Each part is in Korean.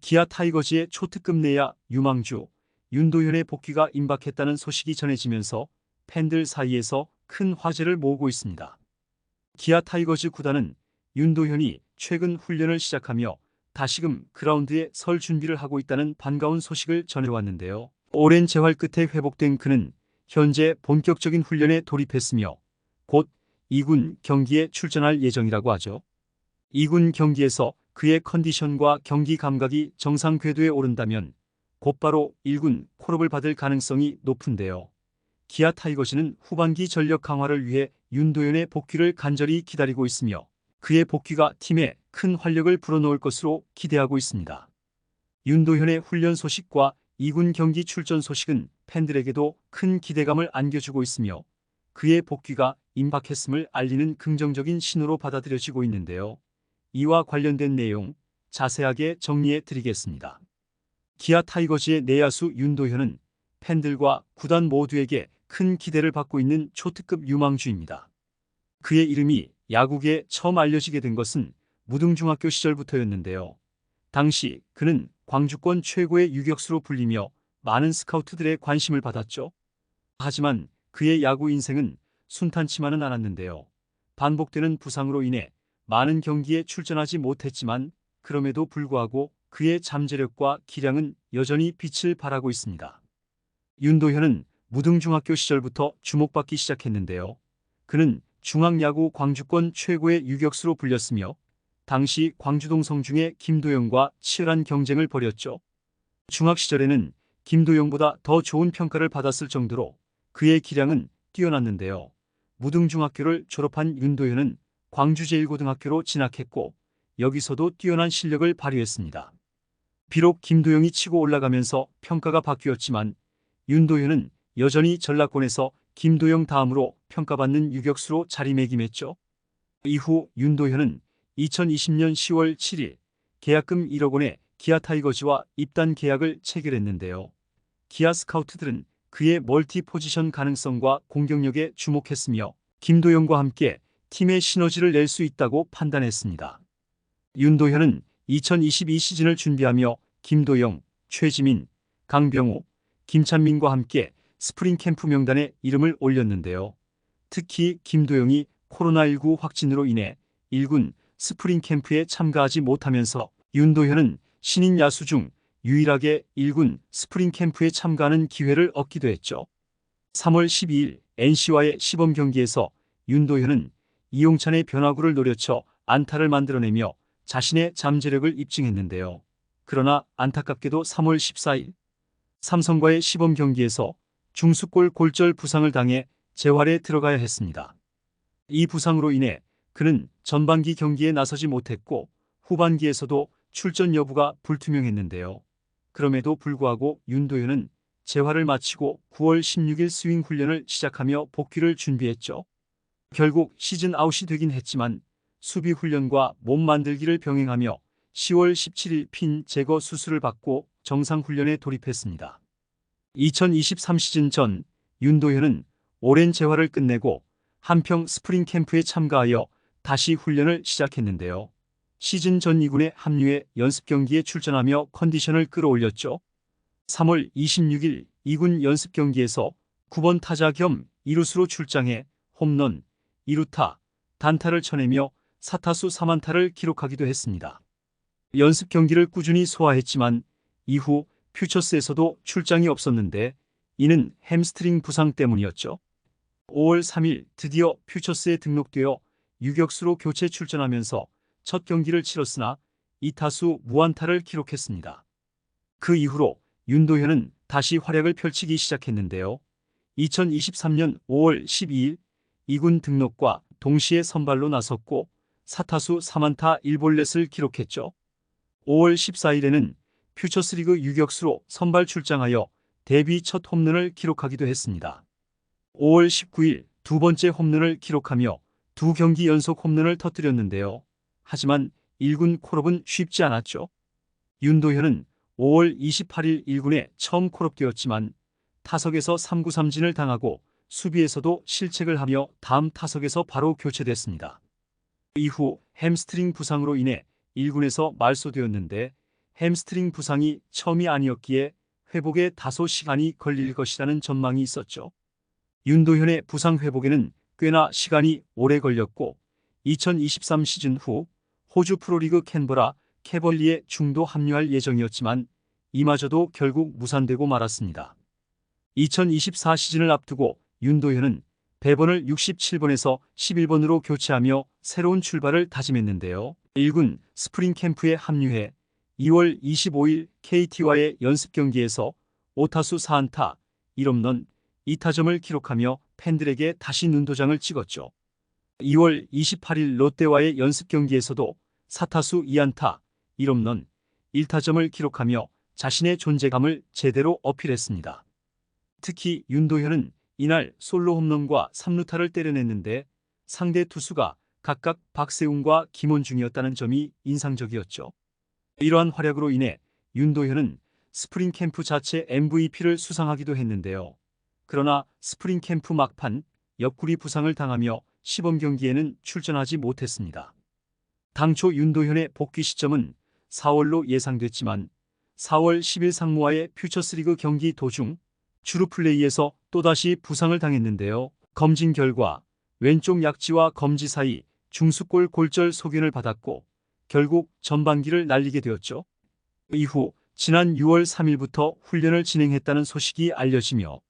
기아 타이거즈의 초특급 내야 유망주 윤도현의 복귀가 임박했다는 소식이 전해지면서 팬들 사이에서 큰 화제를 모으고 있습니다. 기아 타이거즈 구단은 윤도현이 최근 훈련을 시작하며 다시금 그라운드에 설 준비를 하고 있다는 반가운 소식을 전해왔는데요. 오랜 재활 끝에 회복된 그는 현재 본격적인 훈련에 돌입했으며 곧 2군 경기에 출전할 예정이라고 하죠. 2군 경기에서 그의 컨디션과 경기 감각이 정상 궤도에 오른다면 곧바로 1군 콜업을 받을 가능성이 높은데요. 기아 타이거즈는 후반기 전력 강화를 위해 윤도현의 복귀를 간절히 기다리고 있으며 그의 복귀가 팀에 큰 활력을 불어넣을 것으로 기대하고 있습니다. 윤도현의 훈련 소식과 2군 경기 출전 소식은 팬들에게도 큰 기대감을 안겨주고 있으며 그의 복귀가 임박했음을 알리는 긍정적인 신호로 받아들여지고 있는데요. 이와 관련된 내용 자세하게 정리해 드리겠습니다. 기아 타이거즈의 내야수 윤도현은 팬들과 구단 모두에게 큰 기대를 받고 있는 초특급 유망주입니다. 그의 이름이 야구계에 처음 알려지게 된 것은 무등중학교 시절부터였는데요. 당시 그는 광주권 최고의 유격수로 불리며 많은 스카우트들의 관심을 받았죠. 하지만 그의 야구 인생은 순탄치만은 않았는데요. 반복되는 부상으로 인해 많은 경기에 출전하지 못했지만 그럼에도 불구하고 그의 잠재력과 기량은 여전히 빛을 발하고 있습니다. 윤도현은 무등중학교 시절부터 주목받기 시작했는데요. 그는 중앙야구 광주권 최고의 유격수로 불렸으며 당시 광주동 성중의 김도영과 치열한 경쟁을 벌였죠. 중학 시절에는 김도영보다 더 좋은 평가를 받았을 정도로 그의 기량은 뛰어났는데요. 무등중학교를 졸업한 윤도현은 광주제일고등학교로 진학했고 여기서도 뛰어난 실력을 발휘했습니다. 비록 김도영이 치고 올라가면서 평가가 바뀌었지만 윤도현은 여전히 전라권에서 김도영 다음으로 평가받는 유격수로 자리매김했죠. 이후 윤도현은 2020년 10월 7일 계약금 1억 원의 기아 타이거즈와 입단 계약을 체결했는데요. 기아 스카우트들은 그의 멀티 포지션 가능성과 공격력에 주목했으며 김도영과 함께 팀의 시너지를 낼 수 있다고 판단했습니다. 윤도현은 2022 시즌을 준비하며 김도영, 최지민, 강병호, 김찬민과 함께 스프링 캠프 명단에 이름을 올렸는데요. 특히 김도영이 코로나19 확진으로 인해 1군 스프링 캠프에 참가하지 못하면서 윤도현은 신인 야수 중 유일하게 1군 스프링 캠프에 참가하는 기회를 얻기도 했죠. 3월 12일 NC와의 시범 경기에서 윤도현은 이용찬의 변화구를 노려쳐 안타를 만들어내며 자신의 잠재력을 입증했는데요. 그러나 안타깝게도 3월 14일 삼성과의 시범 경기에서 중수골 골절 부상을 당해 재활에 들어가야 했습니다. 이 부상으로 인해 그는 전반기 경기에 나서지 못했고 후반기에서도 출전 여부가 불투명했는데요. 그럼에도 불구하고 윤도현은 재활을 마치고 9월 16일 스윙 훈련을 시작하며 복귀를 준비했죠. 결국 시즌 아웃이 되긴 했지만 수비 훈련과 몸 만들기를 병행하며 10월 17일 핀 제거 수술을 받고 정상 훈련에 돌입했습니다. 2023 시즌 전 윤도현은 오랜 재활을 끝내고 한평 스프링 캠프에 참가하여 다시 훈련을 시작했는데요. 시즌 전 2군에 합류해 연습 경기에 출전하며 컨디션을 끌어올렸죠. 3월 26일 2군 연습 경기에서 9번 타자 겸 2루수로 출장해 홈런, 2루타, 단타를 쳐내며 4타수 3안타를 기록하기도 했습니다. 연습 경기를 꾸준히 소화했지만 이후 퓨처스에서도 출장이 없었는데 이는 햄스트링 부상 때문이었죠. 5월 3일 드디어 퓨처스에 등록되어 유격수로 교체 출전하면서 첫 경기를 치렀으나 2타수 무안타를 기록했습니다. 그 이후로 윤도현은 다시 활약을 펼치기 시작했는데요. 2023년 5월 12일 2군 등록과 동시에 선발로 나섰고 4타수 3안타 1볼넷을 기록했죠. 5월 14일에는 퓨처스리그 유격수로 선발 출장하여 데뷔 첫 홈런을 기록하기도 했습니다. 5월 19일 두 번째 홈런을 기록하며 두 경기 연속 홈런을 터뜨렸는데요. 하지만 1군 콜업은 쉽지 않았죠. 윤도현은 5월 28일 1군에 처음 콜업되었지만 타석에서 3구 삼진을 당하고 수비에서도 실책을 하며 다음 타석에서 바로 교체됐습니다. 이후 햄스트링 부상으로 인해 1군에서 말소되었는데 햄스트링 부상이 처음이 아니었기에 회복에 다소 시간이 걸릴 것이라는 전망이 있었죠. 윤도현의 부상 회복에는 꽤나 시간이 오래 걸렸고 2023 시즌 후 호주 프로리그 캔버라 캐벌리에 중도 합류할 예정이었지만 이마저도 결국 무산되고 말았습니다. 2024 시즌을 앞두고 윤도현은 배번을 67번에서 11번으로 교체하며 새로운 출발을 다짐했는데요. 1군 스프링 캠프에 합류해 2월 25일 KT와의 연습 경기에서 5타수 4안타 1홈런 2타점을 기록하며 팬들에게 다시 눈도장을 찍었죠. 2월 28일 롯데와의 연습 경기에서도 4타수 2안타 1홈런 1타점을 기록하며 자신의 존재감을 제대로 어필했습니다. 특히 윤도현은 이날 솔로 홈런과 3루타를 때려냈는데 상대 투수가 각각 박세웅과 김원중이었다는 점이 인상적이었죠. 이러한 활약으로 인해 윤도현은 스프링 캠프 자체 MVP를 수상하기도 했는데요. 그러나 스프링 캠프 막판 옆구리 부상을 당하며 시범 경기에는 출전하지 못했습니다. 당초 윤도현의 복귀 시점은 4월로 예상됐지만 4월 10일 상무와의 퓨처스리그 경기 도중 주루 플레이에서 또다시 부상을 당했는데요. 검진 결과 왼쪽 약지와 검지 사이 중수골 골절 소견을 받았고 결국 전반기를 날리게 되었죠. 이후 지난 6월 3일부터 훈련을 진행했다는 소식이 알려지며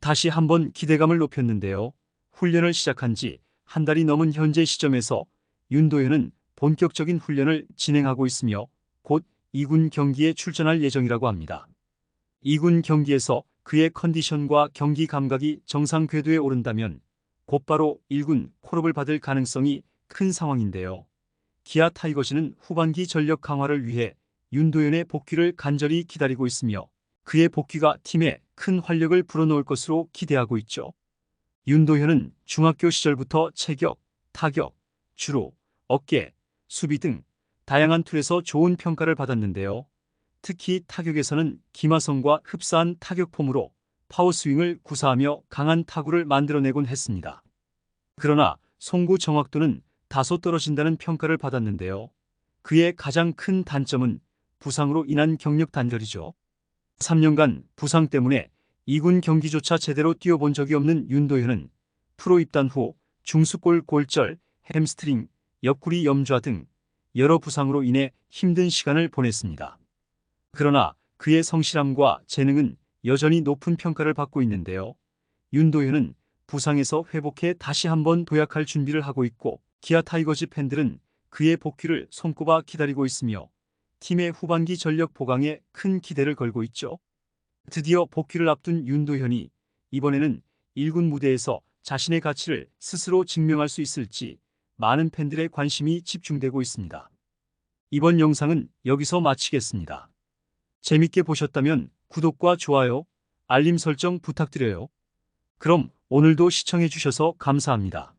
다시 한번 기대감을 높였는데요. 훈련을 시작한 지 한 달이 넘은 현재 시점에서 윤도현은 본격적인 훈련을 진행하고 있으며 곧 2군 경기에 출전할 예정이라고 합니다. 2군 경기에서 그의 컨디션과 경기 감각이 정상 궤도에 오른다면 곧바로 1군 콜업을 받을 가능성이 큰 상황인데요. 기아 타이거즈는 후반기 전력 강화를 위해 윤도현의 복귀를 간절히 기다리고 있으며 그의 복귀가 팀에 큰 활력을 불어넣을 것으로 기대하고 있죠. 윤도현은 중학교 시절부터 체격, 타격, 주루, 어깨, 수비 등 다양한 툴에서 좋은 평가를 받았는데요. 특히 타격에서는 김하성과 흡사한 타격 폼으로 파워스윙을 구사하며 강한 타구를 만들어내곤 했습니다. 그러나 송구 정확도는 다소 떨어진다는 평가를 받았는데요. 그의 가장 큰 단점은 부상으로 인한 경력 단절이죠. 3년간 부상 때문에 2군 경기조차 제대로 뛰어본 적이 없는 윤도현은 프로 입단 후 중수골 골절, 햄스트링, 옆구리 염좌 등 여러 부상으로 인해 힘든 시간을 보냈습니다. 그러나 그의 성실함과 재능은 여전히 높은 평가를 받고 있는데요. 윤도현은 부상에서 회복해 다시 한번 도약할 준비를 하고 있고 기아 타이거즈 팬들은 그의 복귀를 손꼽아 기다리고 있으며 팀의 후반기 전력 보강에 큰 기대를 걸고 있죠. 드디어 복귀를 앞둔 윤도현이 이번에는 1군 무대에서 자신의 가치를 스스로 증명할 수 있을지 많은 팬들의 관심이 집중되고 있습니다. 이번 영상은 여기서 마치겠습니다. 재밌게 보셨다면 구독과 좋아요, 알림 설정 부탁드려요. 그럼 오늘도 시청해 주셔서 감사합니다.